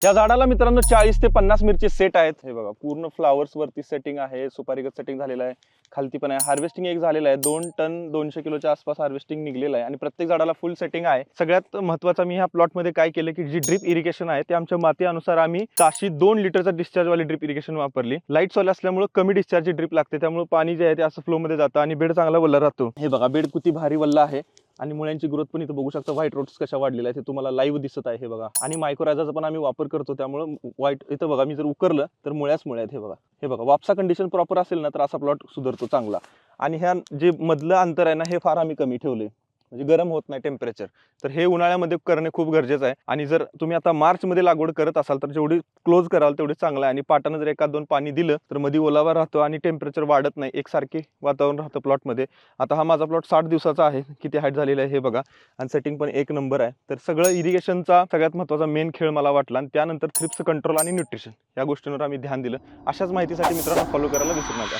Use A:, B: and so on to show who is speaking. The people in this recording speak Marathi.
A: या झाडाला मित्रांनो 40 ते 50 मिरची सेट आहेत. हे बघा पूर्ण फ्लावर्स वरती सेटिंग आहे, सुपारीगत सेटिंग झालेलं आहे, खालती पण आहे. हार्वेस्टिंग एक झालेलं आहे, 2 टन 200 किलोच्या आसपास हार्वेस्टिंग निघलेलं आहे आणि प्रत्येक झाडाला फुल सेटिंग आहे. सगळ्यात महत्त्वाचं मी ह्या प्लॉट मध्ये काय केलं की जी ड्रिप इरिगेशन आहे ते आमच्या माती अनुसार आम्ही ताशी 2 लिटरचा डिस्चार्ज वाली ड्रिप इरिगेशन वापरली. लाईट सॉइल असल्यामुळे कमी डिस्चार्ज ड्रिप लागते, त्यामुळे पाणी जे आहे ते असं फ्लो मध्ये जातं आणि बेड चांगला वल्ला राहतो. हे बघा बेड किती भारी वल्ला आहे आणि मुळ्यांची ग्रोथ पण इथं बघू शकता. व्हाईट रोट्स कशा वाढलेल्या आहेत ते तुम्हाला लाईव्ह दिसत आहे. हे बघा आणि मायक्रोरायझाचा पण आम्ही वापर करतो, त्यामुळे व्हाईट इथं बघा मी जर उकरलं तर मुळ्याच मुळ्या आहेत. हे बघा वापसा कंडिशन प्रॉपर असेल ना तर असा प्लॉट सुधारतो चांगला. आणि ह्या जे मधलं अंतर आहे ना हे फार आम्ही कमी ठेवले, म्हणजे गरम होत नाही टेम्परेचर. तर हे उन्हाळ्यामध्ये करणे खूप गरजेचं आहे. आणि जर तुम्ही आता मार्च मध्ये लागवड करत असाल तर जेवढी क्लोज कराल तेवढी चांगलं आहे. आणि पाटानं जर एखाद दोन पाणी दिलं तर मध्ये ओलावा राहतो आणि टेम्परेचर वाढत नाही, एकसारखे वातावरण राहतं प्लॉटमध्ये. आता हा माझा प्लॉट 60 दिवसाचा आहे, किती हाईट झालेला आहे हे बघा. आणि सेटिंग पण एक नंबर आहे. तर सगळं इरिगेशनचा सगळ्यात महत्त्वाचा मेन खेळ मला वाटला. आणि त्यानंतर थ्रिप्स कंट्रोल आणि न्यूट्रिशन या गोष्टींवर आम्ही ध्यान दिलं. अशाच माहितीसाठी मित्रांनो फॉलो करायला विसरू नका.